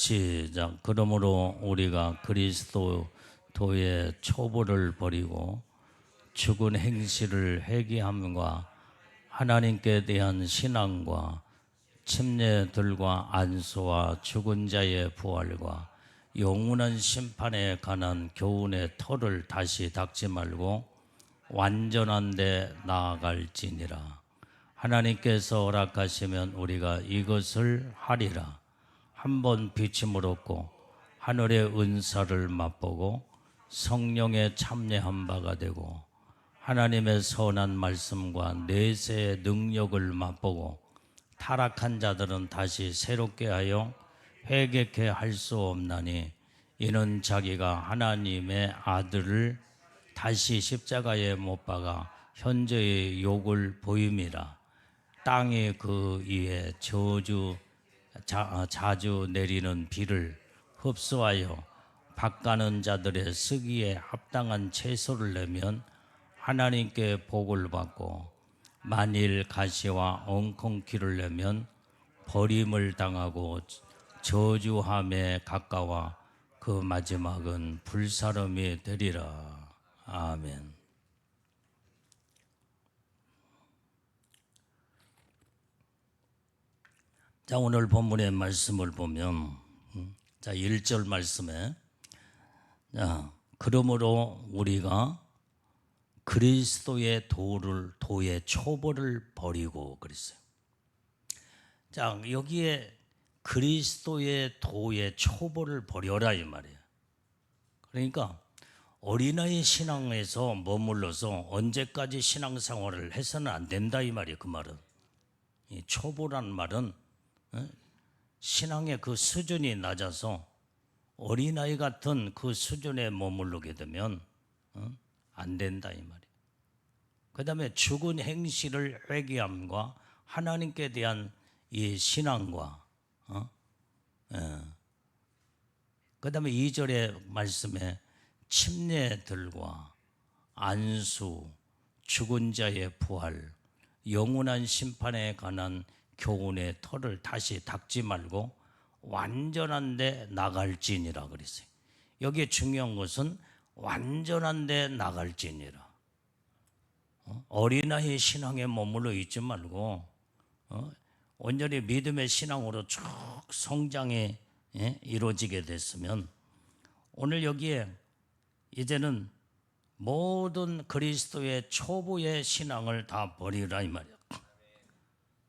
시작. 그러므로 우리가 그리스도의 초보를 버리고 죽은 행실을 회개함과 하나님께 대한 신앙과 침례들과 안수와 죽은 자의 부활과 영원한 심판에 관한 교훈의 터를 다시 닦지 말고 완전한 데 나아갈지니라. 하나님께서 허락하시면 우리가 이것을 하리라. 한번 빛임을 얻고 하늘의 은사를 맛보고 성령의 참여한 바가 되고 하나님의 선한 말씀과 내세의 능력을 맛보고 타락한 자들은 다시 새롭게 하여 회개케 할 수 없나니 이는 자기가 하나님의 아들을 다시 십자가에 못 박아 현재의 욕을 보임이라. 땅이 그 위에 자주 내리는 비를 흡수하여 밭가는 자들의 쓰기에 합당한 채소를 내면 하나님께 복을 받고 만일 가시와 엉겅퀴를 내면 버림을 당하고 저주함에 가까워 그 마지막은 불사름이 되리라. 아멘. 자, 오늘 본문의 말씀을 보면 자, 1절 말씀에 자, 그러므로 우리가 그리스도의 도의 초보를 버리고 그랬어요. 자, 여기에 그리스도의 도의 초보를 버려라 이 말이에요. 그러니까 어린아이 신앙에서 머물러서 언제까지 신앙생활을 해서는 안 된다 이 말이에요. 그 말은 이 초보라는 말은 신앙의 그 수준이 낮아서 어린아이 같은 그 수준에 머무르게 되면 안 된다 이 말이에요. 그 다음에 죽은 행실을 회개함과 하나님께 대한 이 신앙과 그 다음에 2절의 말씀에 침례들과 안수, 죽은 자의 부활, 영원한 심판에 관한 교훈의 터를 다시 닦지 말고 완전한 데 나갈지니라 그랬어요. 여기에 중요한 것은 완전한 데 나갈지니라. 어린아이 신앙에 머물러 있지 말고 온전히 믿음의 신앙으로 쭉 성장이 이루어지게 됐으면 오늘 여기에 이제는 모든 그리스도의 초보의 신앙을 다 버리라 이 말이야.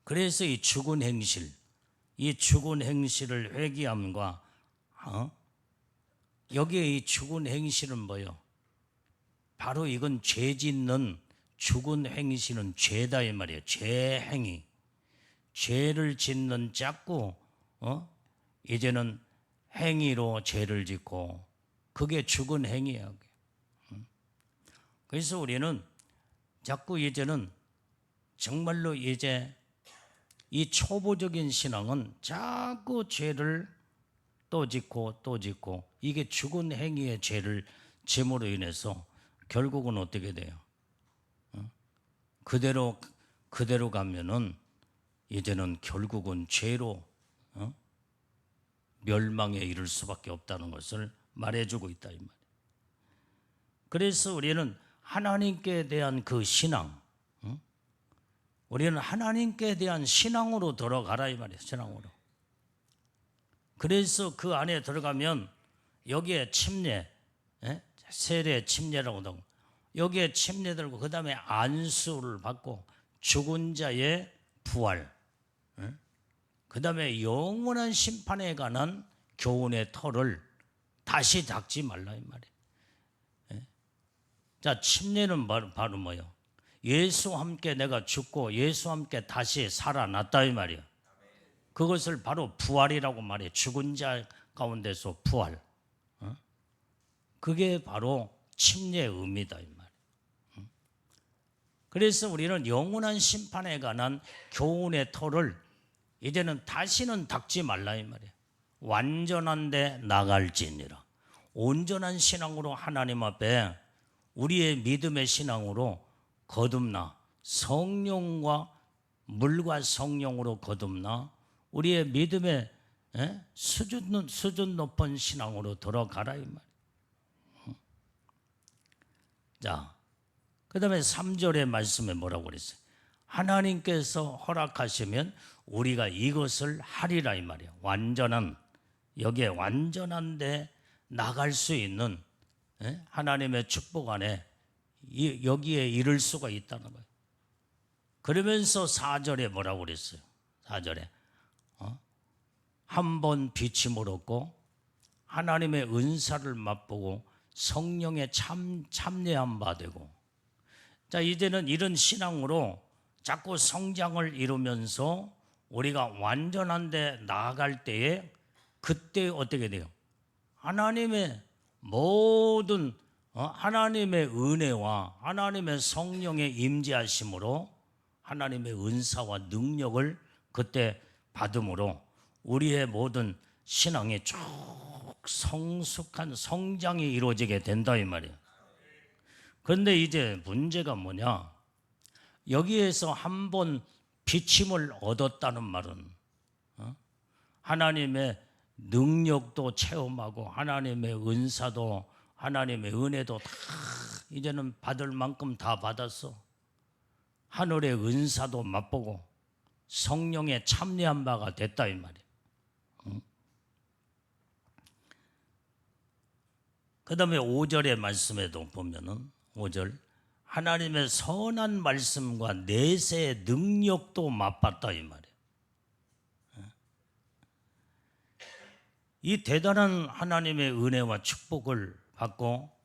그래서 이 죽은 행실을 회개함과 여기에 이 죽은 행실은 뭐예요? 바로 이건 죄 짓는 죽은 행실은 죄다 이 말이에요. 죄 행위, 죄를 짓는 자꾸 이제는 행위로 죄를 짓고 그게 죽은 행위야. 그래서 우리는 자꾸 이제는 정말로 이제 이 초보적인 신앙은 자꾸 죄를 또 짓고 또 짓고 이게 죽은 행위의 죄를 짐으로 인해서 결국은 어떻게 돼요? 그대로 가면은 이제는 결국은 죄로 멸망에 이를 수밖에 없다는 것을 말해주고 있다 이 말이에요. 그래서 우리는 하나님께 대한 그 신앙, 우리는 하나님께 대한 신앙으로 들어가라 이 말이에요. 신앙으로. 그래서 그 안에 들어가면 여기에 침례, 세례 침례라고 하고 여기에 침례들고 그 다음에 안수를 받고 죽은 자의 부활, 그 다음에 영원한 심판에 관한 교훈의 터를 다시 닦지 말라 이 말이에요. 자, 침례는 바로 뭐예요? 예수와 함께 내가 죽고 예수와 함께 다시 살아났다 이 말이에요. 그것을 바로 부활이라고 말해요. 죽은 자 가운데서 부활. 그게 바로 침례의 의미다 이 말이에요. 그래서 우리는 영원한 심판에 관한 교훈의 터를 이제는 다시는 닦지 말라 이 말이에요. 완전한 데 나갈지니라. 온전한 신앙으로 하나님 앞에 우리의 믿음의 신앙으로 거듭나 성령과 물과 성령으로 거듭나 우리의 믿음의 수준 높은 신앙으로 들어가라 이 말. 자, 그다음에 3절의 말씀에 뭐라고 그랬어요? 하나님께서 허락하시면 우리가 이것을 하리라 이 말이에요. 여기에 완전한데 나갈 수 있는 하나님의 축복 안에 여기에 이를 수가 있다는 거예요. 그러면서 4절에 뭐라고 그랬어요? 4절에 한 번 비침을 얻고 하나님의 은사를 맛보고 성령의 참여한 바 되고. 자, 이제는 이런 신앙으로 자꾸 성장을 이루면서 우리가 완전한데 나아갈 때에 그때 어떻게 돼요? 하나님의 모든 하나님의 은혜와 하나님의 성령의 임재하심으로 하나님의 은사와 능력을 그때 받음으로 우리의 모든 신앙이 쭉 성숙한 성장이 이루어지게 된다 이 말이에요. 그런데 이제 문제가 뭐냐? 여기에서 한번 비침을 얻었다는 말은 하나님의 능력도 체험하고 하나님의 은사도 하나님의 은혜도 다 이제는 받을 만큼 다 받았어. 하늘의 은사도 맛보고 성령에 참여한 바가 됐다 이 말이에요. 그 다음에 5절의 말씀에도 보면은 5절 하나님의 선한 말씀과 내세의 능력도 맛봤다 이 말이에요. 이 대단한 하나님의 은혜와 축복을 받고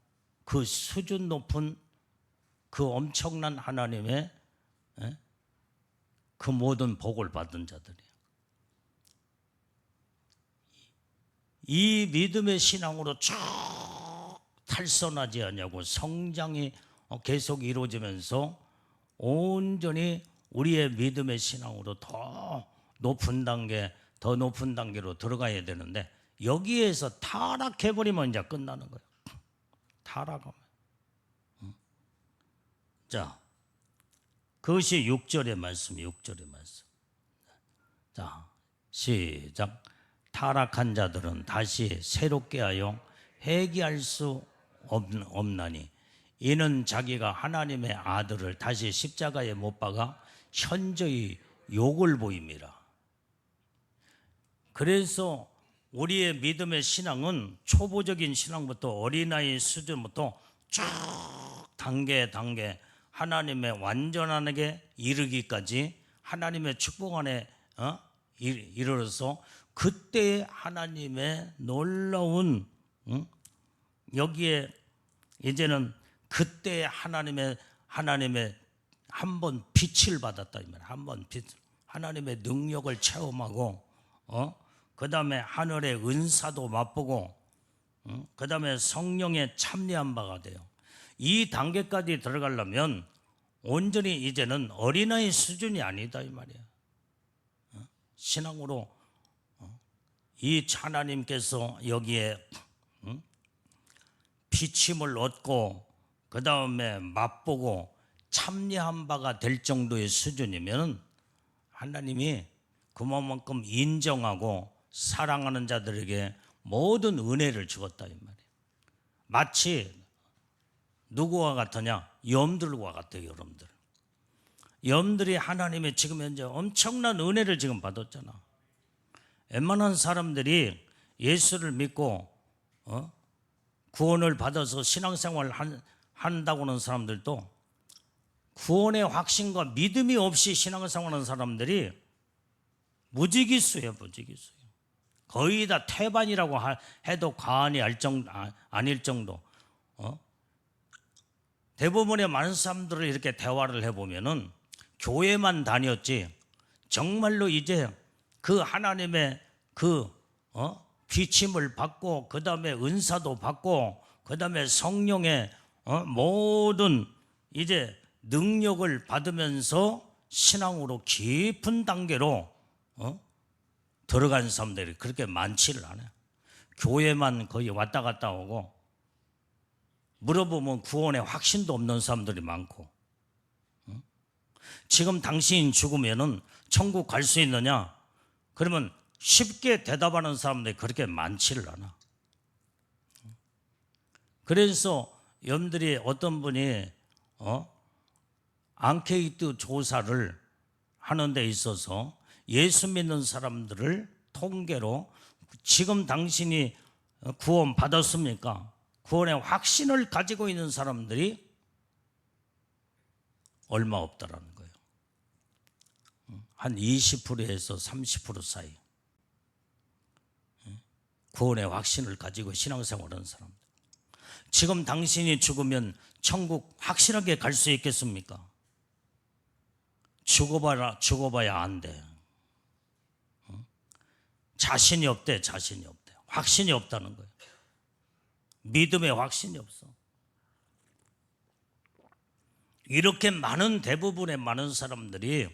그 수준 높은 그 엄청난 하나님의 그 모든 복을 받은 자들이에요. 이 믿음의 신앙으로 쭉 탈선하지 않냐고 성장이 계속 이루어지면서 온전히 우리의 믿음의 신앙으로 더 높은 단계로 들어가야 되는데 여기에서 타락해버리면 이제 끝나는 거예요. 타락하면. 자, 그것이 6절의 말씀, 6절의 말씀. 자, 시작. 타락한 자들은 다시 새롭게 하여 회개할 수 없나니 이는 자기가 하나님의 아들을 다시 십자가에 못 박아 현저히 욕을 보임이라. 그래서 우리의 믿음의 신앙은 초보적인 신앙부터 어린아이 수준부터 쭉 단계 하나님의 완전하게 이르기까지 하나님의 축복 안에 이르러서 그때 하나님의 놀라운 여기에 이제는 그때 하나님의 한 번 빛을 받았다 이 말이야. 한 번 빛, 하나님의 능력을 체험하고 그 다음에 하늘의 은사도 맛보고 그 다음에 성령에 참여한 바가 돼요. 이 단계까지 들어가려면 온전히 이제는 어린아이 수준이 아니다 이 말이야. 신앙으로 이 하나님께서 여기에 비침을 얻고 그 다음에 맛보고 참여한 바가 될 정도의 수준이면 하나님이 그만큼 인정하고 사랑하는 자들에게 모든 은혜를 주었다 이 말이에요. 마치 누구와 같으냐? 염들과 같아요. 여러분들, 염들이 하나님의 지금 현재 엄청난 은혜를 지금 받았잖아. 웬만한 사람들이 예수를 믿고 구원을 받아서 신앙생활을 한다고 하는 사람들도 구원의 확신과 믿음이 없이 신앙생활하는 사람들이 무지기수예요. 거의 다 태반이라고 해도 과언이 아닐 정도. 대부분의 많은 사람들을 이렇게 대화를 해보면은 교회만 다녔지 정말로 이제 그 하나님의 그 비침을 받고 그 다음에 은사도 받고 그 다음에 성령의 모든 이제 능력을 받으면서 신앙으로 깊은 단계로 들어간 사람들이 그렇게 많지를 않아요. 교회만 거의 왔다 갔다 오고 물어보면 구원의 확신도 없는 사람들이 많고. 지금 당신 죽으면은 천국 갈 수 있느냐? 그러면 쉽게 대답하는 사람들이 그렇게 많지를 않아. 그래서 여러분들이 어떤 분이 앙케이트 조사를 하는 데 있어서 예수 믿는 사람들을 통계로 지금 당신이 구원 받았습니까? 구원의 확신을 가지고 있는 사람들이 얼마 없다라는 거예요. 한 20%에서 30% 사이. 구원의 확신을 가지고 신앙생활하는 사람들. 지금 당신이 죽으면 천국 확실하게 갈 수 있겠습니까? 죽어봐야 안 돼. 자신이 없대, 자신이 없대. 확신이 없다는 거예요. 믿음의 확신이 없어. 이렇게 대부분의 많은 사람들이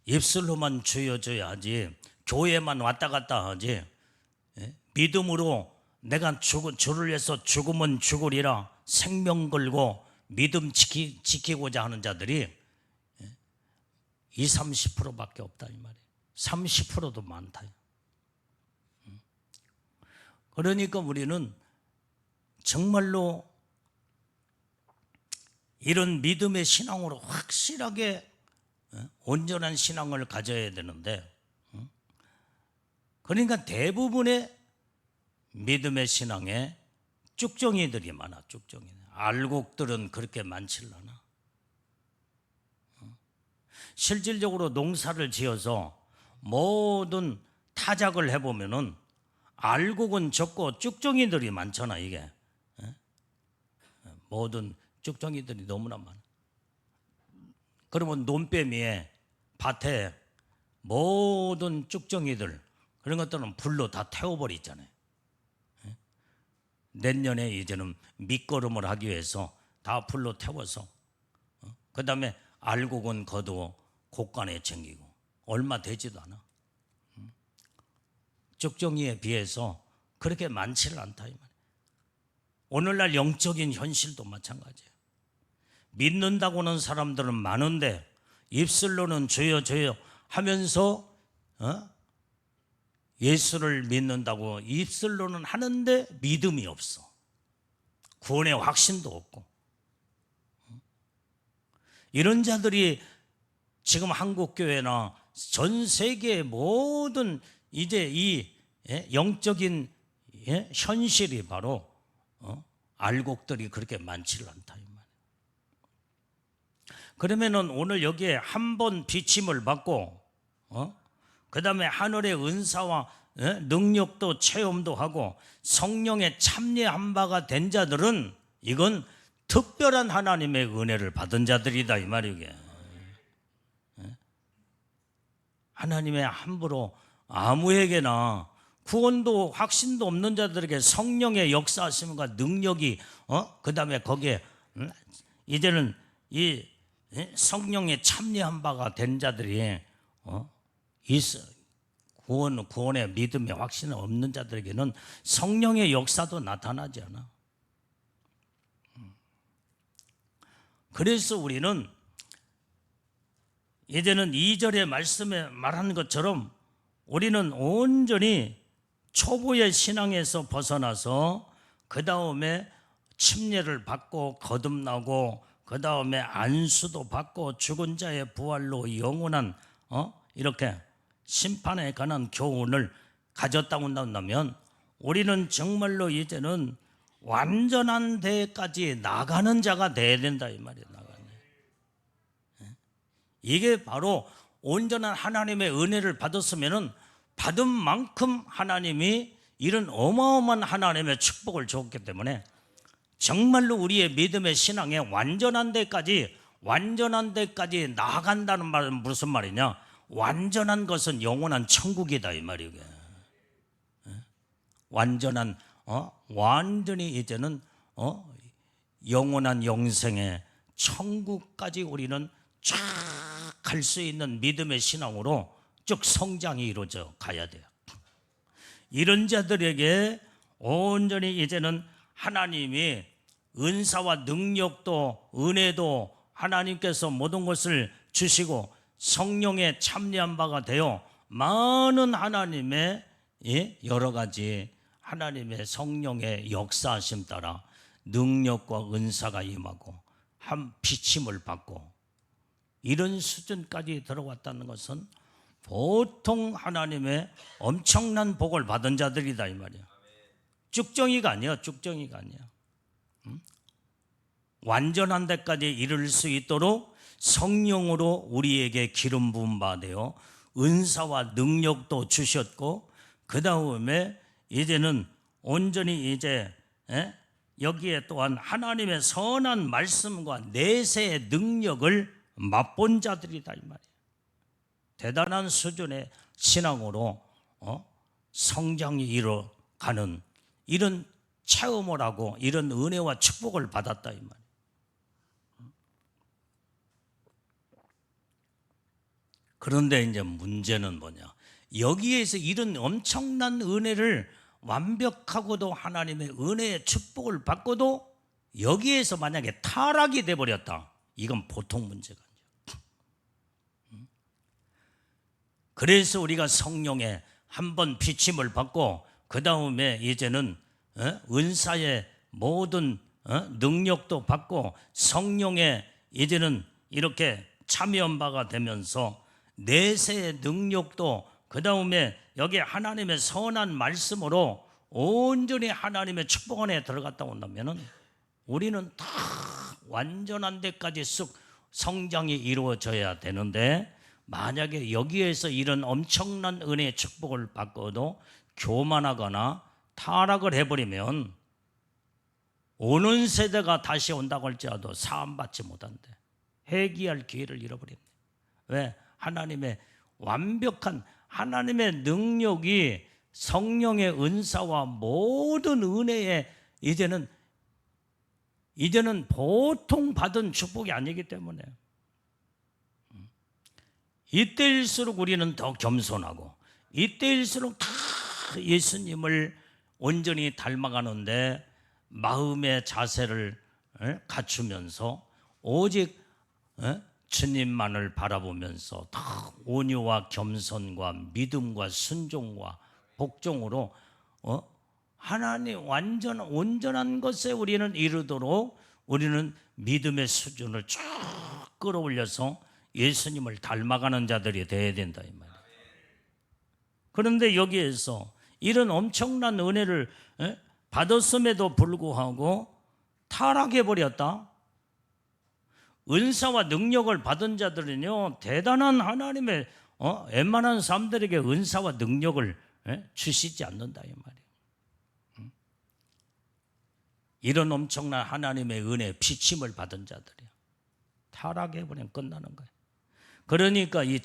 입술로만 주여줘야지, 교회만 왔다 갔다 하지, 믿음으로 내가 주를 위해서 죽으면 죽으리라 생명 걸고 믿음 지키고자 하는 자들이 20, 30%밖에 없다 이 말이에요. 30%도 많다. 그러니까 우리는 정말로 이런 믿음의 신앙으로 확실하게 온전한 신앙을 가져야 되는데, 그러니까 대부분의 믿음의 신앙에 쭉정이들이 많아. 쭉정이. 알곡들은 그렇게 많지 않아. 실질적으로 농사를 지어서 모든 타작을 해보면은 알곡은 적고 쭉정이들이 많잖아. 이게 모든 쭉정이들이 너무나 많아. 그러면 논뱀이에 밭에 모든 쭉정이들 그런 것들은 불로 다 태워버리잖아요. 내년에 이제는 밑거름을 하기 위해서 다 불로 태워서 그 다음에 알곡은 거두어 곡간에 챙기고 얼마 되지도 않아. 쭉정이에 비해서 그렇게 많지를 않다 이 말이에요. 오늘날 영적인 현실도 마찬가지예요. 믿는다고는 사람들은 많은데 입술로는 주여 주여 하면서 예수를 믿는다고 입술로는 하는데 믿음이 없어. 구원의 확신도 없고. 이런 자들이 지금 한국교회나 전 세계의 모든 이제 이 영적인 현실이 바로 알곡들이 그렇게 많지를 않다 이 말이에요. 그러면은 오늘 여기에 한 번 비침을 받고 그 다음에 하늘의 은사와 능력도 체험도 하고 성령에 참여한 바가 된 자들은 이건 특별한 하나님의 은혜를 받은 자들이다 이 말이게. 하나님의 함부로 아무에게나 구원도 확신도 없는 자들에게 성령의 역사하심과 능력이 그 다음에 거기에 이제는 이 성령에 참여한 바가 된 자들이 구원의 믿음의 확신이 없는 자들에게는 성령의 역사도 나타나지 않아. 그래서 우리는 이제는 2절의 말씀에 말하는 것처럼 우리는 온전히 초보의 신앙에서 벗어나서 그 다음에 침례를 받고 거듭나고 그 다음에 안수도 받고 죽은 자의 부활로 영원한 이렇게 심판에 관한 교훈을 가졌다고 한다면 우리는 정말로 이제는 완전한 데까지 나가는 자가 돼야 된다 이 말이에요. 이게 바로 온전한 하나님의 은혜를 받았으면은 받은 만큼 하나님이 이런 어마어마한 하나님의 축복을 줬기 때문에 정말로 우리의 믿음의 신앙에 완전한 데까지 나아간다는 말은 무슨 말이냐? 완전한 것은 영원한 천국이다 이 말이에요. 완전히 이제는 영원한 영생의 천국까지 우리는 쫙 갈 수 있는 믿음의 신앙으로 쭉 성장이 이루어져 가야 돼요. 이런 자들에게 온전히 이제는 하나님이 은사와 능력도 은혜도 하나님께서 모든 것을 주시고 성령에 참여한 바가 되어 많은 하나님의 여러 가지 하나님의 성령의 역사하심 따라 능력과 은사가 임하고 한 비침을 받고 이런 수준까지 들어왔다는 것은 보통 하나님의 엄청난 복을 받은 자들이다 이 말이야. 쭉정이가 아니야. 쭉정이가 아니야. 완전한 데까지 이를 수 있도록 성령으로 우리에게 기름 부음 받아요. 은사와 능력도 주셨고 그 다음에 이제는 온전히 이제 여기에 또한 하나님의 선한 말씀과 내세의 능력을 맛본 자들이다 이 말이에요. 대단한 수준의 신앙으로 성장이 이뤄가는 이런 체험을 하고 이런 은혜와 축복을 받았다 이 말이에요. 그런데 이제 문제는 뭐냐? 여기에서 이런 엄청난 은혜를 완벽하고도 하나님의 은혜의 축복을 받고도 여기에서 만약에 타락이 돼버렸다. 이건 보통 문제가 아니야. 그래서 우리가 성령의 한번 비침을 받고 그 다음에 이제는 은사의 모든 능력도 받고 성령의 이제는 이렇게 참여한 바가 되면서 내세의 능력도 그 다음에 여기 하나님의 선한 말씀으로 온전히 하나님의 축복 안에 들어갔다 온다면 우리는 다 완전한 데까지 쑥 성장이 이루어져야 되는데 만약에 여기에서 이런 엄청난 은혜의 축복을 받고도 교만하거나 타락을 해버리면 오는 세대가 다시 온다고 할지라도 사함받지 못한대. 회개할 기회를 잃어버린대. 왜? 하나님의 완벽한 하나님의 능력이 성령의 은사와 모든 은혜에 이제는 보통 받은 축복이 아니기 때문에 이때일수록 우리는 더 겸손하고 이때일수록 다 예수님을 온전히 닮아가는데 마음의 자세를 갖추면서 오직 주님만을 바라보면서 다 온유와 겸손과 믿음과 순종과 복종으로 하나님 온전한 것에 우리는 이르도록 우리는 믿음의 수준을 쭉 끌어올려서 예수님을 닮아가는 자들이 되어야 된다 이 말이에요. 그런데 여기에서 이런 엄청난 은혜를 받았음에도 불구하고 타락해버렸다. 은사와 능력을 받은 자들은요 대단한 하나님의 웬만한 사람들에게 은사와 능력을 주시지 않는다 이 말이에요. 이런 엄청난 하나님의 은혜 비침을 받은 자들이야. 타락해버리면 끝나는 거예요. 그러니까 이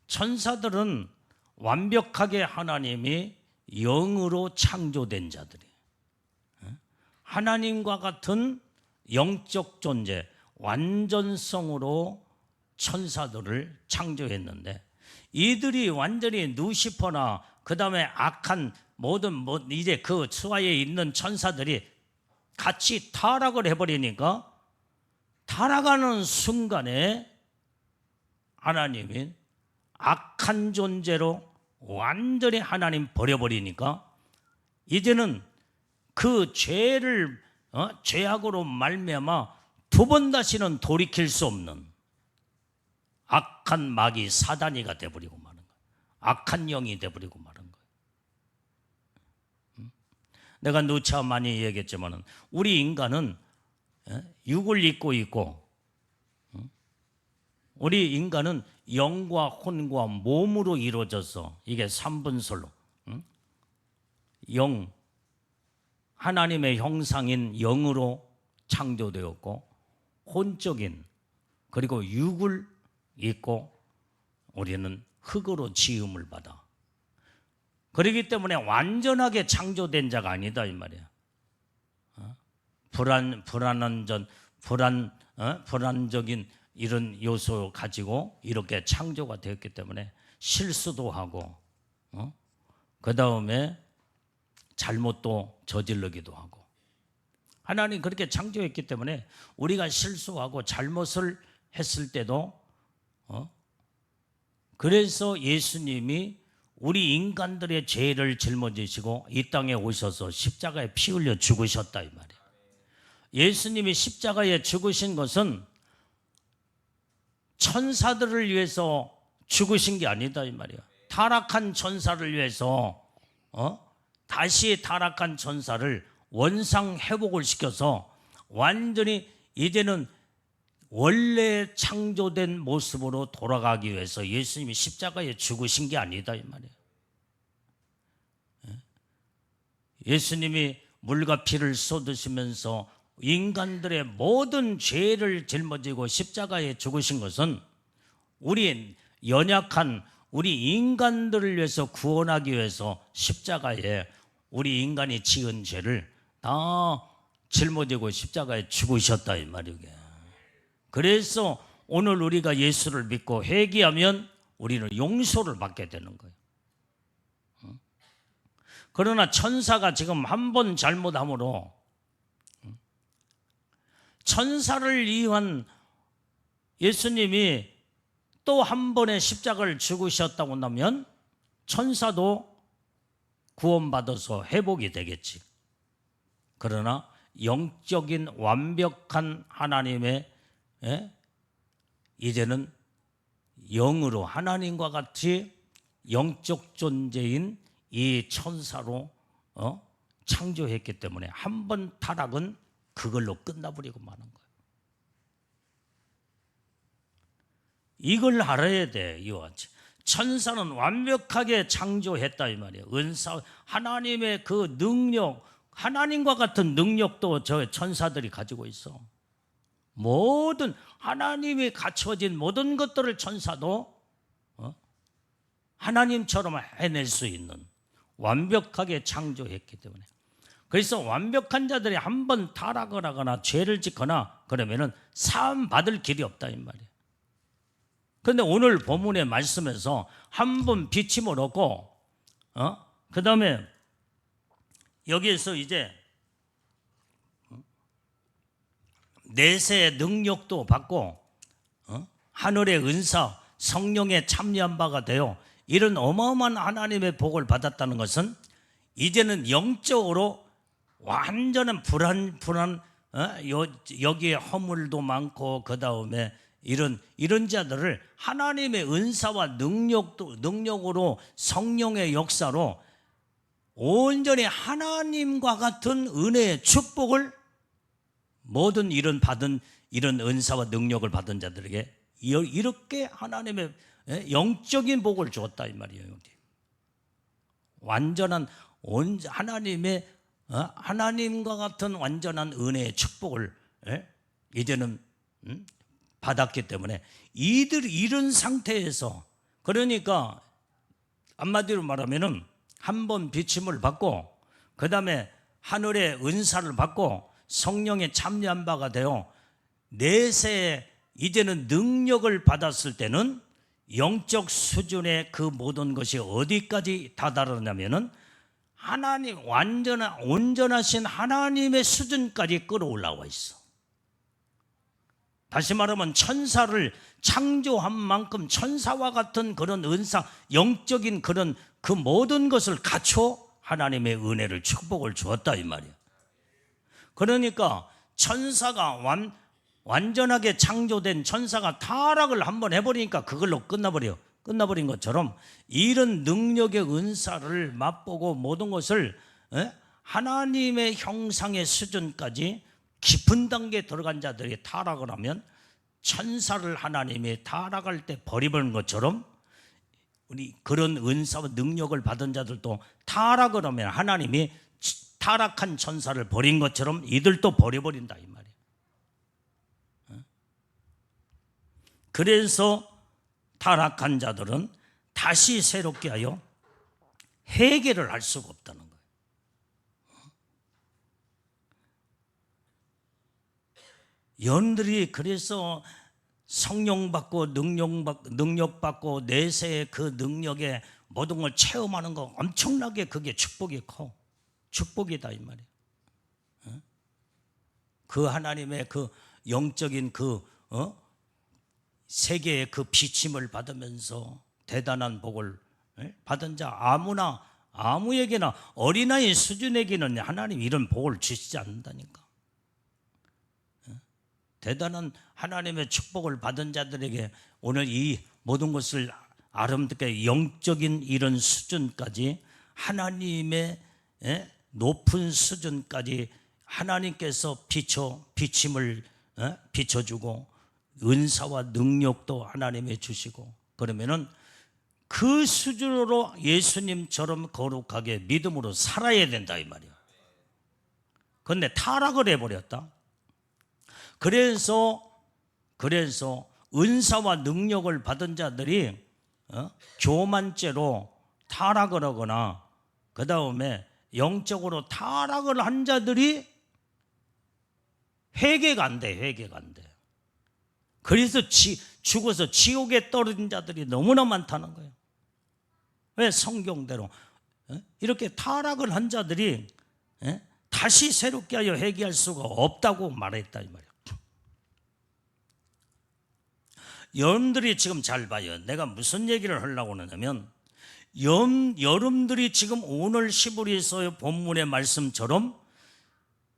천사들은 완벽하게 하나님이 영으로 창조된 자들이에요. 하나님과 같은 영적 존재, 완전성으로 천사들을 창조했는데 이들이 완전히 누시퍼나 그 다음에 악한 모든 이제 그 수하에 있는 천사들이 같이 타락을 해버리니까 타락하는 순간에 하나님이 악한 존재로 완전히 하나님 버려버리니까 이제는 그 죄를 죄악으로 말미암아 두 번 다시는 돌이킬 수 없는 악한 마귀 사단이가 돼버리고 마는 거예요. 악한 영이 돼버리고 마는 거예요. 내가 누차 많이 얘기했지만 우리 인간은 육을 입고 있고 우리 인간은 영과 혼과 몸으로 이루어져서 이게 삼분설로 영 하나님의 형상인 영으로 창조되었고 혼적인 그리고 육을 입고 우리는 흑으로 지음을 받아. 그렇기 때문에 완전하게 창조된 자가 아니다 이 말이야. 불안적인 이런 요소 가지고 이렇게 창조가 되었기 때문에 실수도 하고 그 다음에 잘못도 저지르기도 하고 하나님 그렇게 창조했기 때문에 우리가 실수하고 잘못을 했을 때도 그래서 예수님이 우리 인간들의 죄를 짊어지시고 이 땅에 오셔서 십자가에 피 흘려 죽으셨다 이 말이에요. 예수님이 십자가에 죽으신 것은 천사들을 위해서 죽으신 게 아니다 이 말이에요. 타락한 천사를 위해서 다시 타락한 천사를 원상 회복을 시켜서 완전히 이제는 원래 창조된 모습으로 돌아가기 위해서 예수님이 십자가에 죽으신 게 아니다 이 말이에요. 예수님이 물과 피를 쏟으시면서 인간들의 모든 죄를 짊어지고 십자가에 죽으신 것은 우리 연약한 우리 인간들을 위해서 구원하기 위해서 십자가에 우리 인간이 지은 죄를 다 짊어지고 십자가에 죽으셨다 이 말이에요. 그래서 오늘 우리가 예수를 믿고 회개하면 우리는 용서를 받게 되는 거예요. 그러나 천사가 지금 한 번 잘못함으로 천사를 위한 예수님이 또 한 번의 십자가를 죽으셨다고 나면 천사도 구원받아서 회복이 되겠지. 그러나 영적인 완벽한 하나님의 이제는 영으로 하나님과 같이 영적 존재인 이 천사로 창조했기 때문에 한 번 타락은 그걸로 끝나버리고 마는 거예요. 이걸 알아야 돼. 이와 같이 천사는 완벽하게 창조했다 이 말이에요. 은사 하나님의 그 능력, 하나님과 같은 능력도 저 천사들이 가지고 있어. 모든 하나님이 갖춰진 모든 것들을 천사도 하나님처럼 해낼 수 있는 완벽하게 창조했기 때문에. 그래서 완벽한 자들이 한 번 타락을 하거나 죄를 짓거나 그러면은 사함 받을 길이 없다 이 말이에요. 그런데 오늘 본문의 말씀에서 한 번 비침을 얻고 그 다음에 여기에서 이제 내세의 능력도 받고 하늘의 은사 성령에 참여한 바가 되어 이런 어마어마한 하나님의 복을 받았다는 것은 이제는 영적으로 완전한 불안 여기에 허물도 많고 그 다음에 이런 자들을 하나님의 은사와 능력으로 성령의 역사로 온전히 하나님과 같은 은혜의 축복을 모든 이런 은사와 능력을 받은 자들에게 이렇게 하나님의 영적인 복을 주었다 이 말이에요. 완전한 하나님과 같은 완전한 은혜의 축복을 이제는 받았기 때문에 이런 상태에서 그러니까 한마디로 말하면은 한 번 비침을 받고 그 다음에 하늘의 은사를 받고 성령에 참여한 바가 되어 내세에 이제는 능력을 받았을 때는 영적 수준의 그 모든 것이 어디까지 다다르냐면은 하나님 온전하신 하나님의 수준까지 끌어올라와 있어. 다시 말하면 천사를 창조한 만큼 천사와 같은 그런 은사, 영적인 그런 그 모든 것을 갖춰 하나님의 은혜를 축복을 주었다 이 말이야. 그러니까 천사가 완전하게 창조된 천사가 타락을 한번 해버리니까 그걸로 끝나버린 것처럼 이런 능력의 은사를 맛보고 모든 것을 하나님의 형상의 수준까지 깊은 단계에 들어간 자들이 타락을 하면 천사를 하나님이 타락할 때 버리버린 것처럼 우리 그런 은사와 능력을 받은 자들도 타락을 하면 하나님이 타락한 천사를 버린 것처럼 이들도 버려버린다 이 말이에요. 그래서 타락한 자들은 다시 새롭게 하여 회개를 할 수가 없다는 거예요. 여러분들이 그래서 성령 받고 능력 받고 내세의 그 능력에 모든 걸 체험하는 거 엄청나게 그게 축복이 커. 축복이다 이 말이에요. 그 하나님의 그 영적인 그 세계의 그 비침을 받으면서 대단한 복을 받은 자 아무나 아무에게나 어린아이 수준에게는 하나님 이런 복을 주시지 않는다니까. 대단한 하나님의 축복을 받은 자들에게 오늘 이 모든 것을 아름답게 영적인 이런 수준까지 하나님의 높은 수준까지 하나님께서 비침을 비춰주고 은사와 능력도 하나님이 주시고 그러면은 그 수준으로 예수님처럼 거룩하게 믿음으로 살아야 된다 이 말이야. 그런데 타락을 해버렸다. 그래서 은사와 능력을 받은 자들이 교만죄로 타락을 하거나 그 다음에 영적으로 타락을 한 자들이 회개가 안 돼. 회개가 안 돼. 그래서 죽어서 지옥에 떨어진 자들이 너무나 많다는 거예요. 왜? 성경대로 이렇게 타락을 한 자들이 다시 새롭게 하여 회개할 수가 없다고 말했다 이 말이에요. 여러분들이 지금 잘 봐요. 내가 무슨 얘기를 하려고 하냐면 여러분들이 지금 오늘 시브리서의 본문의 말씀처럼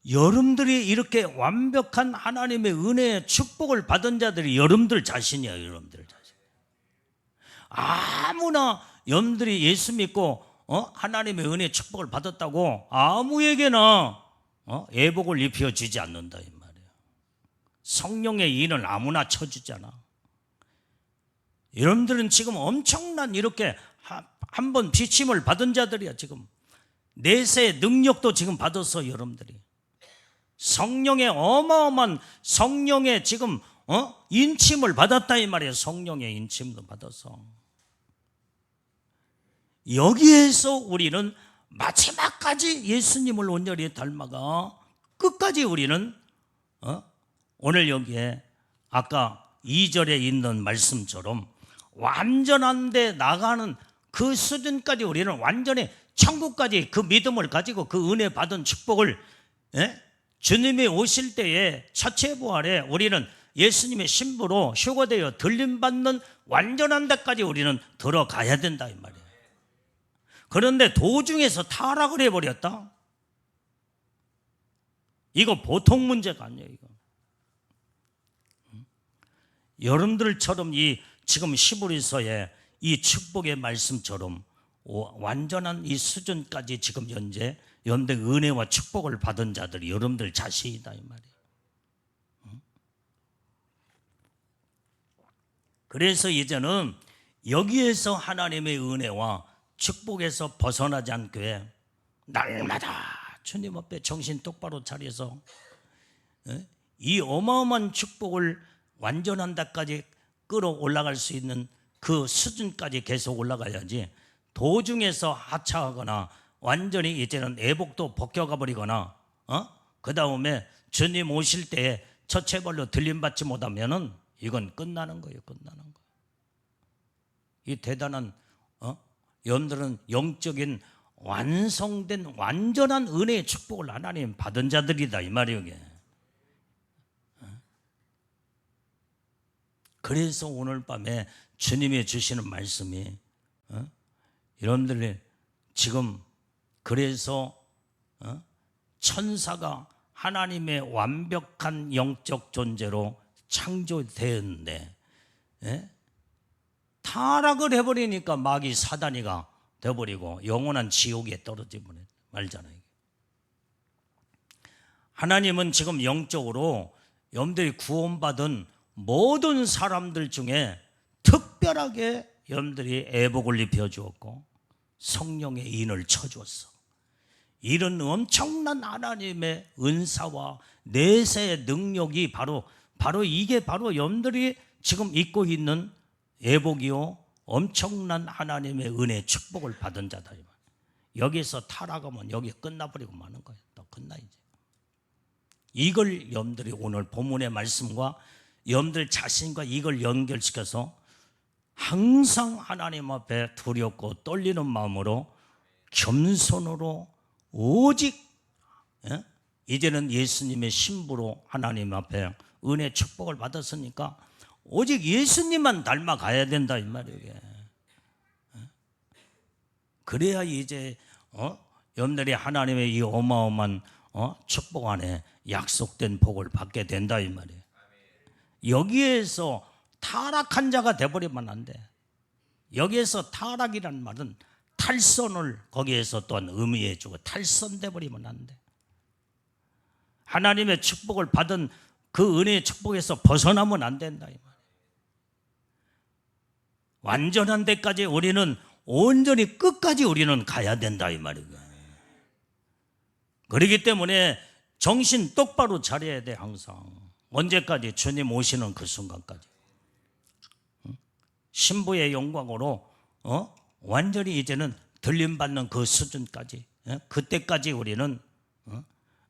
여러분들이 이렇게 완벽한 하나님의 은혜의 축복을 받은 자들이 여러분들 자신이에요. 여러분들 자신. 아무나 여러분들이 예수 믿고 하나님의 은혜의 축복을 받았다고 아무에게나 애복을 입혀주지 않는다 이 말이에요. 성령의 인을 아무나 쳐주잖아. 여러분들은 지금 엄청난 이렇게 한번 비침을 받은 자들이야. 지금 내세의 능력도 지금 받았어. 여러분들이 성령의 어마어마한 성령의 지금 인침을 받았다 이 말이에요. 성령의 인침도 받아서 여기에서 우리는 마지막까지 예수님을 온전히 닮아가 끝까지 우리는 오늘 여기에 아까 2절에 있는 말씀처럼 완전한 데 나가는 그 수준까지 우리는 완전히 천국까지 그 믿음을 가지고 그 은혜 받은 축복을 주님이 오실 때에 첫째 부활에 우리는 예수님의 신부로 휴거되어 들림받는 완전한 데까지 우리는 들어가야 된다 이 말이에요. 그런데 도중에서 타락을 해버렸다. 이거 보통 문제가 아니에요. 이거. 여러분들처럼 이 지금 히브리서의 이 축복의 말씀처럼 완전한 이 수준까지 지금 현재 연대 은혜와 축복을 받은 자들이 여러분들 자신이다 이 말이에요. 그래서 이제는 여기에서 하나님의 은혜와 축복에서 벗어나지 않게 날마다 주님 앞에 정신 똑바로 차려서 이 어마어마한 축복을 완전한 데까지 끌어올라갈 수 있는 그 수준까지 계속 올라가야지 도중에서 하차하거나 완전히 이제는 애복도 벗겨가 버리거나 그 다음에 주님 오실 때에 첫체벌로 들림받지 못하면은 이건 끝나는 거예요. 끝나는 거예요. 이 대단한 여러분들은 영적인 완성된 완전한 은혜의 축복을 하나님 받은 자들이다 이 말이에요. 이게. 그래서 오늘 밤에 주님이 주시는 말씀이 여러분들이 지금 그래서 천사가 하나님의 완벽한 영적 존재로 창조되었는데 타락을 해버리니까 마귀 사단이가 되어버리고 영원한 지옥에 떨어져 말잖아요. 하나님은 지금 영적으로 여러분들이 구원받은 모든 사람들 중에 특별하게 여러분들이 애복을 입혀주었고 성령의 인을 쳐주었어. 이런 엄청난 하나님의 은사와 내세의 능력이 바로 이게 바로 여러분들이 지금 입고 있는 애복이요 엄청난 하나님의 은혜 축복을 받은 자다. 여기서 타락하면 여기 끝나버리고 마는 거예요. 또 끝나 이제. 이걸 여러분들이 오늘 본문의 말씀과 여러분들 자신과 이걸 연결시켜서 항상 하나님 앞에 두렵고 떨리는 마음으로 겸손으로 오직 이제는 예수님의 신부로 하나님 앞에 은혜 축복을 받았으니까 오직 예수님만 닮아가야 된다 이 말이에요. 그래야 이제 여러분들이 하나님의 이 어마어마한 축복 안에 약속된 복을 받게 된다 이 말이에요. 여기에서 타락한 자가 돼버리면 안 돼. 여기에서 타락이란 말은 탈선을 거기에서 또한 의미해 주고 탈선돼 버리면 안 돼. 하나님의 축복을 받은 그 은혜의 축복에서 벗어나면 안 된다 이 말이에요. 완전한 데까지 우리는 온전히 끝까지 우리는 가야 된다 이 말이에요. 그렇기 때문에 정신 똑바로 차려야 돼. 항상 언제까지? 주님 오시는 그 순간까지. 신부의 영광으로 완전히 이제는 들림받는 그 수준까지, 그때까지 우리는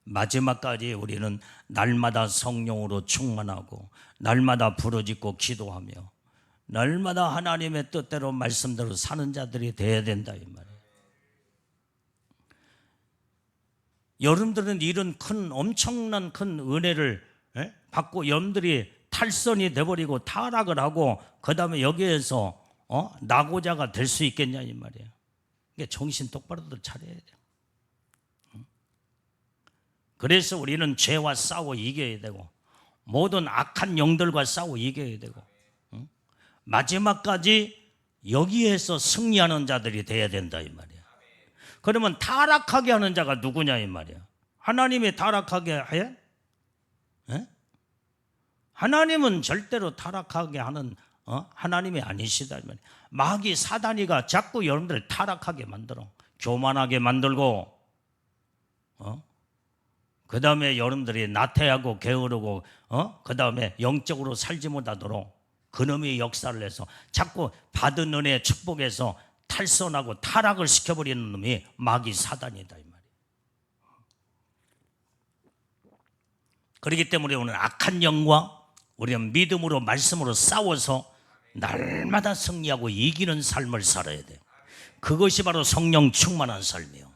마지막까지 우리는 날마다 성령으로 충만하고 날마다 부르짖고 기도하며 날마다 하나님의 뜻대로 말씀대로 사는 자들이 되어야 된다 이 말이에요. 여러분들은 이런 큰 엄청난 큰 은혜를 받고 여러분들이 탈선이 돼버리고 타락을 하고 그 다음에 여기에서 낙오자가 될 수 있겠냐 이 말이에요. 그러니까 정신 똑바로들 차려야 돼요. 그래서 우리는 죄와 싸워 이겨야 되고 모든 악한 영들과 싸워 이겨야 되고 마지막까지 여기에서 승리하는 자들이 돼야 된다 이 말이에요. 그러면 타락하게 하는 자가 누구냐 이 말이에요. 하나님이 타락하게 해? 하나님은 절대로 타락하게 하는 하나님이 아니시다 이 말이에요. 마귀 사단이가 자꾸 여러분들 타락하게 만들어 교만하게 만들고 그 다음에 여러분들이 나태하고 게으르고 그 다음에 영적으로 살지 못하도록 그놈의 역사를 해서 자꾸 받은 은혜의 축복에서 탈선하고 타락을 시켜버리는 놈이 마귀 사단이다 이 말이에요. 그렇기 때문에 오늘 악한 영과 우리는 믿음으로 말씀으로 싸워서 날마다 승리하고 이기는 삶을 살아야 돼요. 그것이 바로 성령 충만한 삶이에요.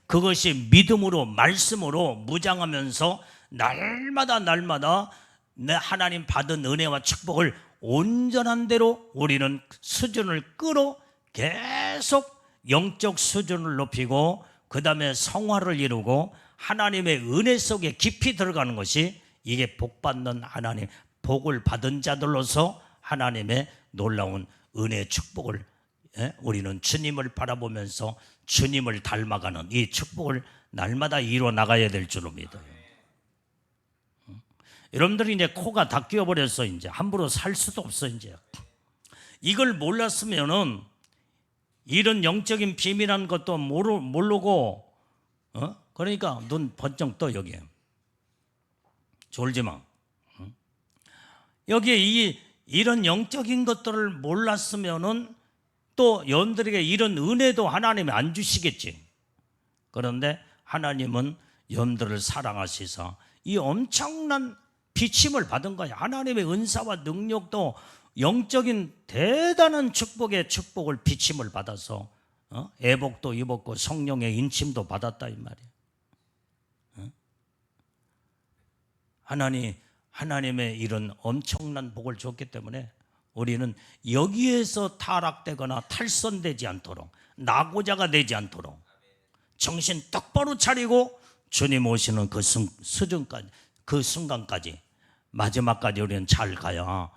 그것이 믿음으로 말씀으로 무장하면서 날마다 내 하나님 받은 은혜와 축복을 온전한 대로 우리는 수준을 끌어 계속 영적 수준을 높이고 그 다음에 성화를 이루고 하나님의 은혜 속에 깊이 들어가는 것이 이게 복받는 하나님 복을 받은 자들로서 하나님의 놀라운 은혜의 축복을 우리는 주님을 바라보면서 주님을 닮아가는 이 축복을 날마다 이루어 나가야 될 줄로 믿어요. 여러분들이 이제 코가 다 끼어버려서 이제 함부로 살 수도 없어. 이제 이걸 몰랐으면은 이런 영적인 비밀한 것도 모르고 그러니까 눈 번쩍 떠. 여기에 졸지 마. 여기에 이런 영적인 것들을 몰랐으면은 또 여러분들에게 이런 은혜도 하나님이 안 주시겠지. 그런데 하나님은 여러분들을 사랑하시사 이 엄청난 비침을 받은 거야. 하나님의 은사와 능력도 영적인 대단한 축복의 축복을 비침을 받아서 애복도 입었고 성령의 인침도 받았다 이 말이에요. 하나님의 이런 엄청난 복을 줬기 때문에 우리는 여기에서 타락되거나 탈선되지 않도록 낙오자가 되지 않도록 정신 똑바로 차리고 주님 오시는 그 수준까지 그 순간까지 마지막까지 우리는 잘 가야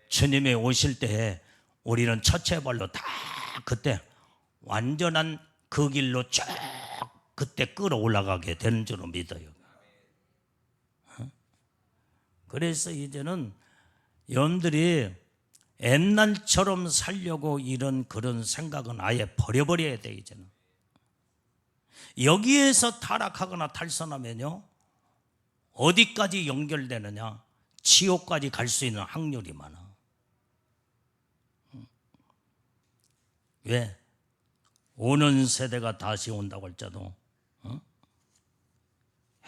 주님이 오실 때에 우리는 첫째 발로 다 그때 완전한 그 길로 쭉 그때 끌어올라가게 되는 줄로 믿어요. 그래서 이제는 여러분들이 옛날처럼 살려고 이런 그런 생각은 아예 버려버려야 돼. 이제는 여기에서 타락하거나 탈선하면요 어디까지 연결되느냐, 지옥까지 갈 수 있는 확률이 많아. 왜? 오는 세대가 다시 온다고 할지라도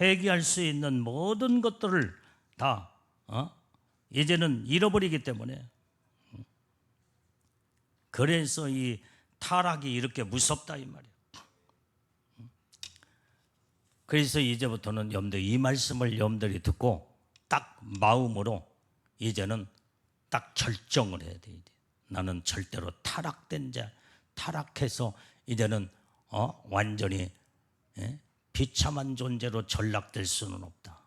회개할 수 있는 모든 것들을 다 이제는 잃어버리기 때문에 그래서 이 타락이 이렇게 무섭다 이 말이에요. 그래서 이제부터는 여러분들 이 말씀을 여러분들이 듣고 딱 마음으로 이제는 딱 결정을 해야 돼. 나는 절대로 타락된 자, 타락해서 이제는 완전히 비참한 존재로 전락될 수는 없다.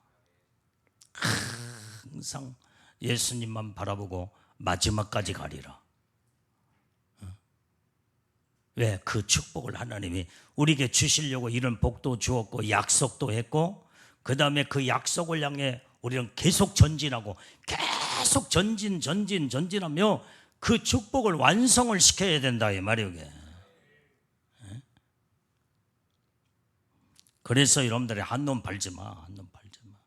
항상 예수님만 바라보고 마지막까지 가리라. 왜? 그 축복을 하나님이 우리에게 주시려고 이런 복도 주었고 약속도 했고, 그 다음에 그 약속을 향해 우리는 계속 전진하고 계속 전진하며 그 축복을 완성을 시켜야 된다 이 말이에요. 이게. 그래서 여러분들이 한눈 팔지 마. 한눈 팔지 마.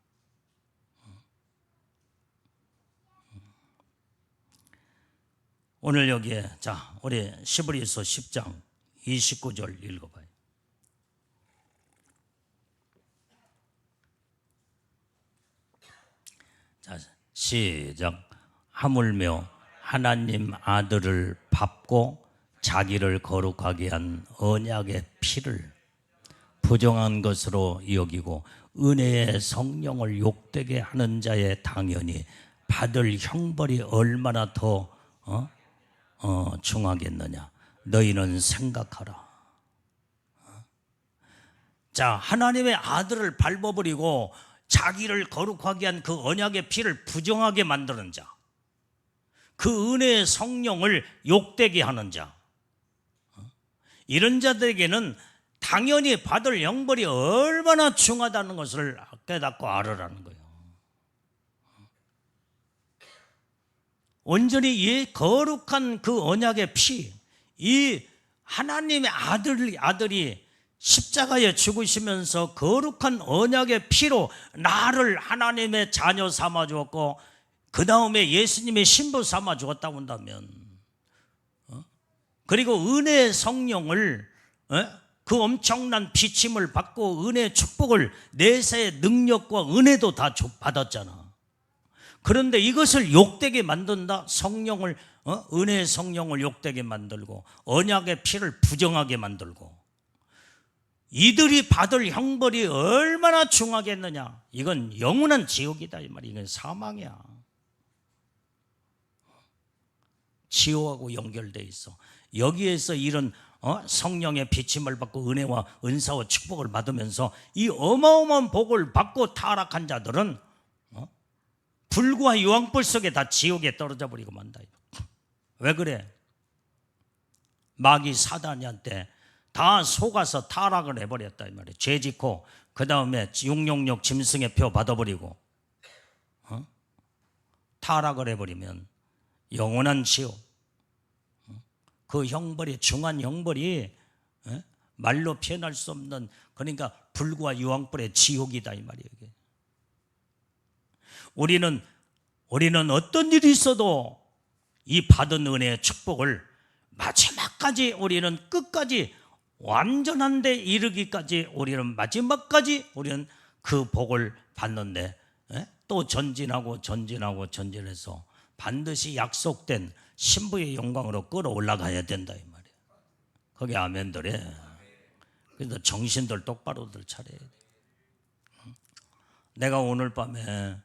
오늘 여기에 자, 우리 시브리서 10장 29절 읽어봐요. 자, 시작. 하물며 하나님 아들을 밟고 자기를 거룩하게 한 언약의 피를 부정한 것으로 여기고 은혜의 성령을 욕되게 하는 자의 당연히 받을 형벌이 얼마나 더 중하겠느냐. 너희는 생각하라. 자, 하나님의 아들을 밟아버리고 자기를 거룩하게 한 그 언약의 피를 부정하게 만드는 자, 그 은혜의 성령을 욕되게 하는 자, 이런 자들에게는 당연히 받을 형벌이 얼마나 중하다는 것을 깨닫고 알으라는 거예요. 온전히 이 거룩한 그 언약의 피, 이 하나님의 아들이 십자가에 죽으시면서 거룩한 언약의 피로 나를 하나님의 자녀 삼아 주었고, 그 다음에 예수님의 신부 삼아 주었다고 한다면, 그리고 은혜의 성령을 그 엄청난 비침을 받고 은혜의 축복을 내세의 능력과 은혜도 다 받았잖아. 그런데 이것을 욕되게 만든다. 성령을 은혜의 성령을 욕되게 만들고 언약의 피를 부정하게 만들고, 이들이 받을 형벌이 얼마나 중하겠느냐. 이건 영원한 지옥이다 이 말이야. 이건 사망이야. 지옥하고 연결돼 있어. 여기에서 이런 성령의 비침을 받고 은혜와 은사와 축복을 받으면서 이 어마어마한 복을 받고 타락한 자들은 불과 유황불 속에 다 지옥에 떨어져 버리고 만다. 왜 그래? 마귀 사단이한테 다 속아서 타락을 해버렸다 이 말이에요. 죄 짓고 그 다음에 666 짐승의 표 받아버리고 타락을 해버리면 영원한 지옥, 그 형벌이, 중한 형벌이 말로 표현할 수 없는, 그러니까 불과 유황불의 지옥이다 이 말이에요. 이게. 우리는 어떤 일이 있어도 이 받은 은혜의 축복을 마지막까지, 우리는 끝까지 완전한 데 이르기까지, 우리는 마지막까지 우리는 그 복을 받는데 또 전진해서 반드시 약속된 신부의 영광으로 끌어올라가야 된다 이 말이에요. 거기 아멘들에. 그래서 정신들 똑바로들 차려야 돼. 내가 오늘 밤에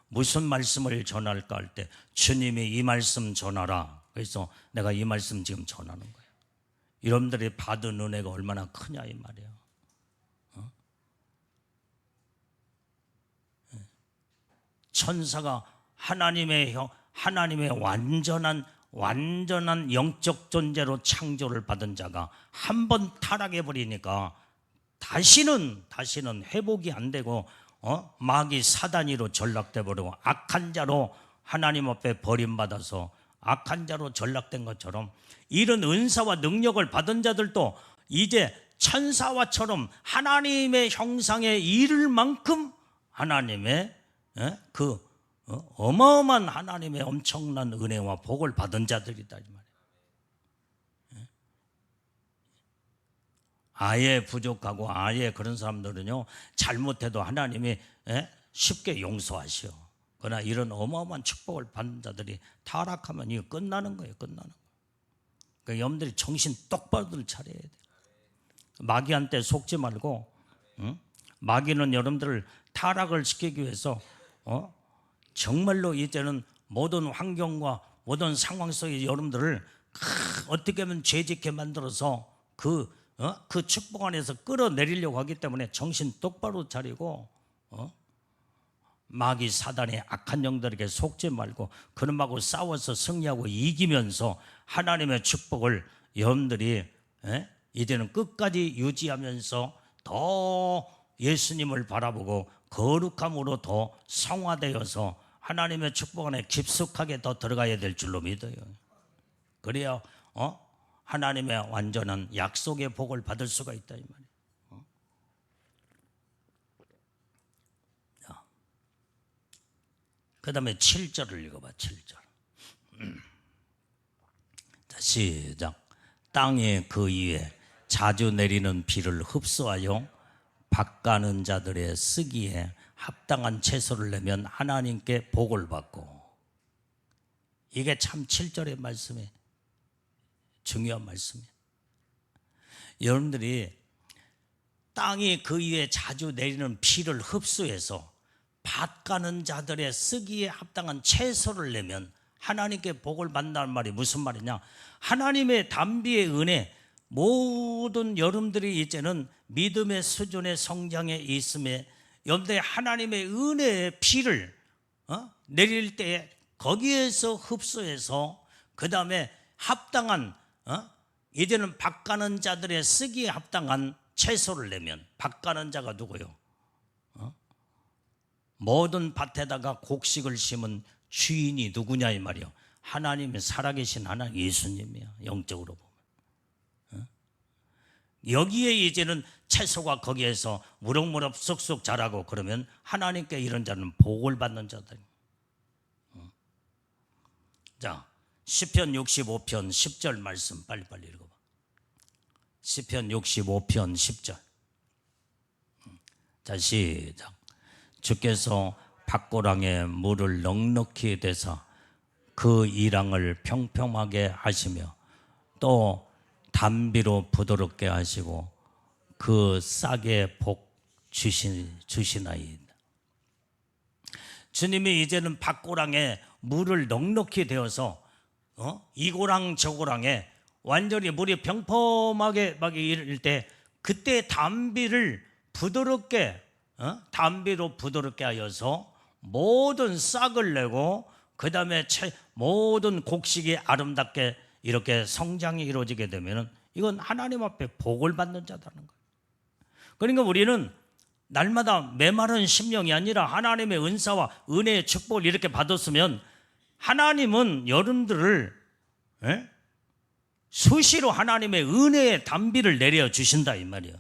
무슨 말씀을 전할까 할 때 주님이 이 말씀 전하라. 그래서 내가 이 말씀 지금 전하는 거예요. 여러분들이 받은 은혜가 얼마나 크냐 이 말이에요. 천사가 하나님의 완전한 영적 존재로 창조를 받은 자가 한 번 타락해 버리니까 다시는 회복이 안 되고 마귀 사단이로 전락돼 버리고 악한 자로 하나님 앞에 버림받아서 악한 자로 전락된 것처럼, 이런 은사와 능력을 받은 자들도 이제 천사와처럼 하나님의 형상에 이를 만큼 하나님의 그 어마어마한 하나님의 엄청난 은혜와 복을 받은 자들이다 이 말이에요. 아예 부족하고 아예 그런 사람들은요, 잘못해도 하나님이 쉽게 용서하시오. 그러나 이런 어마어마한 축복을 받는 자들이 타락하면 이거 끝나는 거예요. 끝나는 거예요. 그러니까 여러분들이 정신 똑바로들 차려야 돼요. 마귀한테 속지 말고, 마귀는 여러분들을 타락을 시키기 위해서 정말로 이제는 모든 환경과 모든 상황 속에 여러분들을 어떻게 하면 죄짓게 만들어서 그 축복 안에서 끌어내리려고 하기 때문에 정신 똑바로 차리고 마귀 사단의 악한 영들에게 속지 말고 그놈하고 싸워서 승리하고 이기면서 하나님의 축복을 여러분들이 이제는 끝까지 유지하면서 더 예수님을 바라보고 거룩함으로 더 성화되어서 하나님의 축복 안에 깊숙하게 더 들어가야 될 줄로 믿어요. 그래야 하나님의 완전한 약속의 복을 받을 수가 있다 이 말이에요. 그 다음에 7절을 읽어봐. 7절. 자, 시작. 땅에 그 위에 자주 내리는 비를 흡수하여 밭가는 자들의 쓰기에 합당한 채소를 내면 하나님께 복을 받고. 이게 참 7절의 말씀이 중요한 말씀이에요. 여러분들이 땅이 그 위에 자주 내리는 비를 흡수해서 밭가는 자들의 쓰기에 합당한 채소를 내면 하나님께 복을 받는다는 말이 무슨 말이냐? 하나님의 단비의 은혜, 모든 여러분들이 이제는 믿음의 수준의 성장에 있음에 여러분들이 하나님의 은혜의 비를 내릴 때에 거기에서 흡수해서 그 다음에 합당한 이제는 밭가는 자들의 쓰기에 합당한 채소를 내면, 밭가는 자가 누구요? 모든 밭에다가 곡식을 심은 주인이 누구냐 이 말이요. 하나님의 살아계신 하나님 예수님이야. 영적으로 보면. 여기에 이제는 채소가 거기에서 무럭무럭 쑥쑥 자라고 그러면 하나님께 이런 자는 복을 받는 자들. 자, 시편 65편 10절 말씀 빨리빨리 읽어봐. 시편 65편 10절. 자, 시작. 주께서 밭고랑에 물을 넉넉히 대사 그 이랑을 평평하게 하시며 또 담비로 부드럽게 하시고 그 싹에 복 주시나이다. 주님이 이제는 밭고랑에 물을 넉넉히 대어서 이 고랑 저 고랑에 완전히 물이 평범하게 막 이럴 때 그때 담비를 부드럽게 담비로 부드럽게 하여서 모든 싹을 내고 그 다음에 모든 곡식이 아름답게 이렇게 성장이 이루어지게 되면 이건 하나님 앞에 복을 받는 자다는 거예요. 그러니까 우리는 날마다 메마른 심령이 아니라 하나님의 은사와 은혜의 축복을 이렇게 받았으면 하나님은 여러분들을 수시로 하나님의 은혜의 담비를 내려주신다 이 말이에요.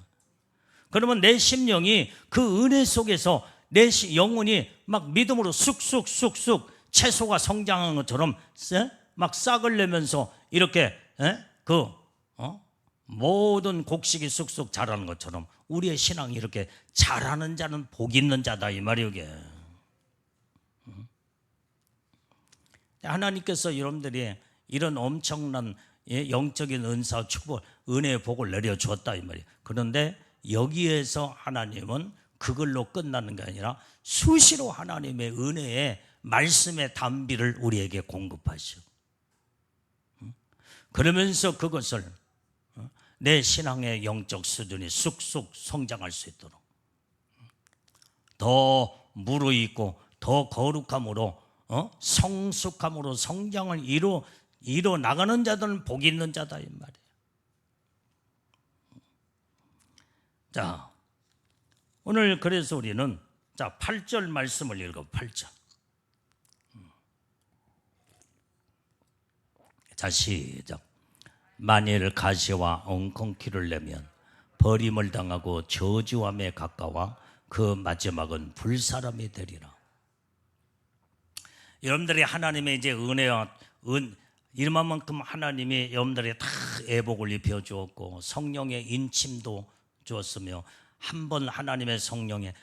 그러면 내 심령이 그 은혜 속에서 내 영혼이 막 믿음으로 쑥쑥쑥쑥 채소가 성장한 것처럼 막 싹을 내면서 이렇게 모든 곡식이 쑥쑥 자라는 것처럼 우리의 신앙이 이렇게 자라는 자는 복 있는 자다 이 말이에요. 이게. 하나님께서 여러분들이 이런 엄청난 영적인 은사, 축복, 은혜의 복을 내려주었다 이 말이에요. 그런데 여기에서 하나님은 그걸로 끝나는 게 아니라 수시로 하나님의 은혜의 말씀의 담비를 우리에게 공급하시오. 그러면서 그것을 내 신앙의 영적 수준이 쑥쑥 성장할 수 있도록 더 무르익고 더 거룩함으로 성숙함으로 성장을 이뤄 나가는 자들은 복 있는 자다 이 말이에요. 자, 오늘 그래서 우리는 8절 말씀을 읽어. 8절. 자, 시작. 만일 가시와 엉겅퀴를 내면 버림을 당하고 저주함에 가까워 그 마지막은 불사람이 되리라. 여러분들이 하나님의 이제 은혜와 이만큼 하나님이 여러분들이 다 애복을 입혀 주었고 성령의 인침도 주었으며 한 번 하나님의 성령의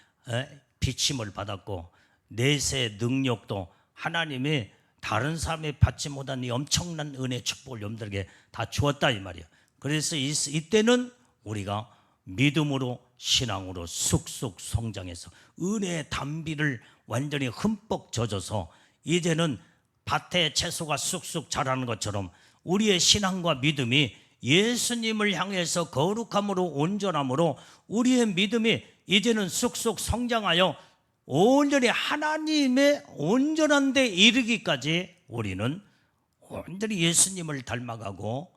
비침을 받았고 내세 능력도 하나님이 다른 사람이 받지 못한 이 엄청난 은혜 축복을 여러분들에게 다 주었다 이 말이에요. 그래서 이때는 우리가 믿음으로 신앙으로 쑥쑥 성장해서 은혜의 담비를 완전히 흠뻑 젖어서 이제는 밭에 채소가 쑥쑥 자라는 것처럼 우리의 신앙과 믿음이 예수님을 향해서 거룩함으로 온전함으로 우리의 믿음이 이제는 쑥쑥 성장하여 온전히 하나님의 온전한 데 이르기까지 우리는 온전히 예수님을 닮아가고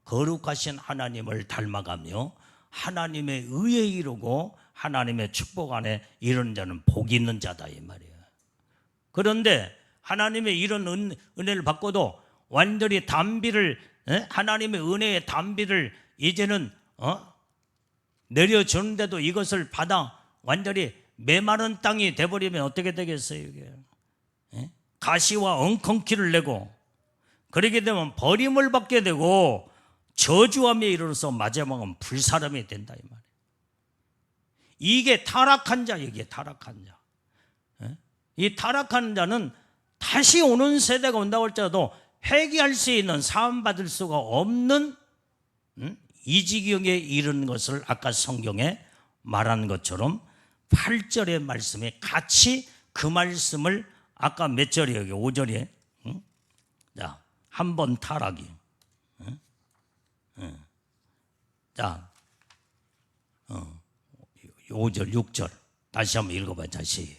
거룩하신 하나님을 닮아가며 하나님의 의에 이르고 하나님의 축복 안에 이르는 자는 복이 있는 자다 이 말이에요. 그런데 하나님의 이런 은혜를 받고도 완전히 담비를 하나님의 은혜의 담비를 이제는 내려주는데도 이것을 받아 완전히 메마른 땅이 돼버리면 어떻게 되겠어요 이게? 가시와 엉겅퀴를 내고 그렇게 되면 버림을 받게 되고 저주함에 이르러서 마지막은 불사람이 된다 이 말이에요. 이게 타락한 자, 이게 타락한 자. 이 타락한 자는 다시 오는 세대가 온다고 할지라도 회개할 수 있는 사함받을 수가 없는 이 지경에 이른 것을 아까 성경에 말한 것처럼 8절의 말씀에 같이 그 말씀을 아까 몇 절이에요? 5절에 자, 한 번 타락이 자 5절 6절 다시 한번 읽어봐요. 다시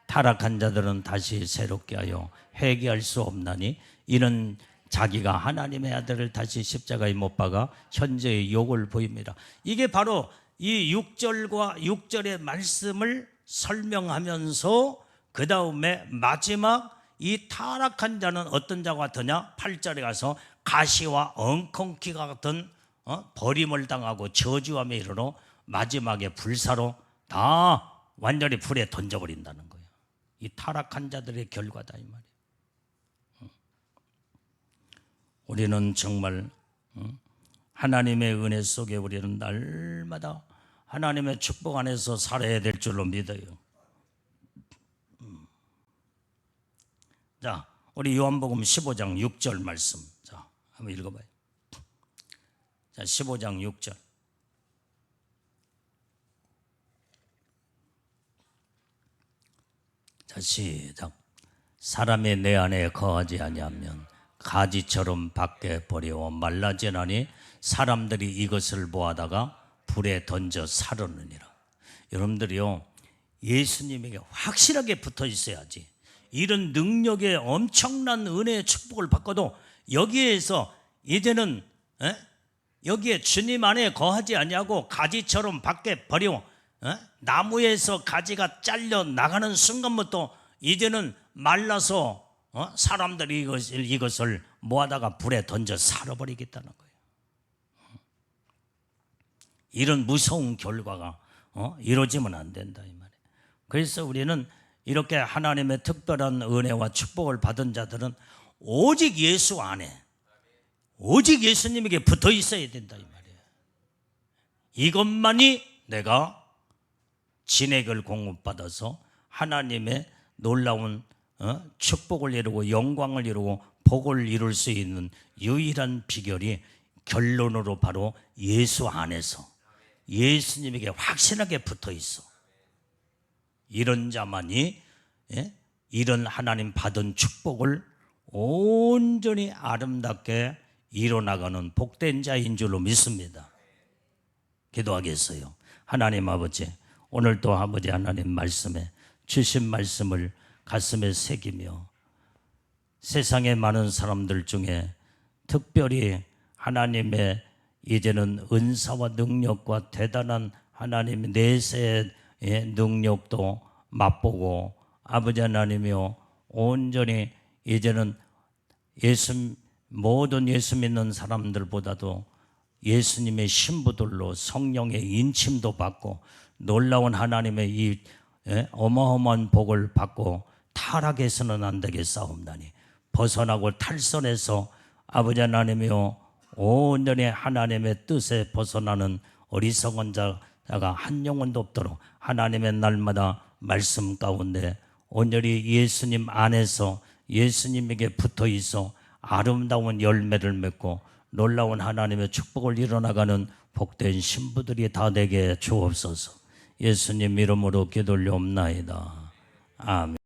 타락한 자들은 다시 새롭게 하여 회개할 수 없나니 이는 자기가 하나님의 아들을 다시 십자가에 못 박아 현재의 욕을 보입니다. 이게 바로 이 6절과 6절의 말씀을 설명하면서 그 다음에 마지막 이 타락한 자는 어떤 자가 같으냐? 8절에 가서 가시와 엉겅퀴가 같은 버림을 당하고 저주함에 이르러 마지막에 불사로 다 완전히 불에 던져버린다는 거예요. 이 타락한 자들의 결과다 이 말이에요. 우리는 정말 하나님의 은혜 속에 우리는 날마다 하나님의 축복 안에서 살아야 될 줄로 믿어요. 자, 우리 요한복음 15장 6절 말씀. 자, 한번 읽어봐요. 자, 15장 6절. 자, 시작. 사람이 내 안에 거하지 아니하면 가지처럼 밖에 버리고 말라지나니 사람들이 이것을 보아다가 불에 던져 사르느니라. 여러분들이요, 예수님에게 확실하게 붙어 있어야지. 이런 능력의 엄청난 은혜의 축복을 받고도 여기에서 이제는 여기에 주님 안에 거하지 아니하고 가지처럼 밖에 버리고 나무에서 가지가 잘려 나가는 순간부터 이제는 말라서 사람들이 이것을 모아다가 불에 던져 살아버리겠다는 거예요. 이런 무서운 결과가 이루어지면 안 된다 이 말이에요. 그래서 우리는 이렇게 하나님의 특별한 은혜와 축복을 받은 자들은 오직 예수 안에 오직 예수님에게 붙어 있어야 된다 이 말이에요. 이것만이 내가 진액을 공급받아서 하나님의 놀라운 축복을 이루고 영광을 이루고 복을 이룰 수 있는 유일한 비결이 결론으로 바로 예수 안에서 예수님에게 확실하게 붙어 있어. 이런 자만이 이런 하나님 받은 축복을 온전히 아름답게 이뤄나가는 복된 자인 줄로 믿습니다. 기도하겠어요. 하나님 아버지, 오늘도 아버지 하나님 말씀에 주신 말씀을 가슴에 새기며 세상의 많은 사람들 중에 특별히 하나님의 이제는 은사와 능력과 대단한 하나님의 내세의 능력도 맛보고 아버지 하나님이여 온전히 이제는 모든 예수 믿는 사람들보다도 예수님의 신부들로 성령의 인침도 받고 놀라운 하나님의 이 어마어마한 복을 받고 타락해서는 안 되겠사옵나니 벗어나고 탈선해서 아버지 하나님이여 온전히 하나님의 뜻에 벗어나는 어리석은 자가 한 영혼도 없도록 하나님의 날마다 말씀 가운데 온전히 예수님 안에서 예수님에게 붙어 있어 아름다운 열매를 맺고 놀라운 하나님의 축복을 이뤄나가는 복된 신부들이 다 되게 주옵소서. 예수님 이름으로 기도 올려옵나이다. 아멘.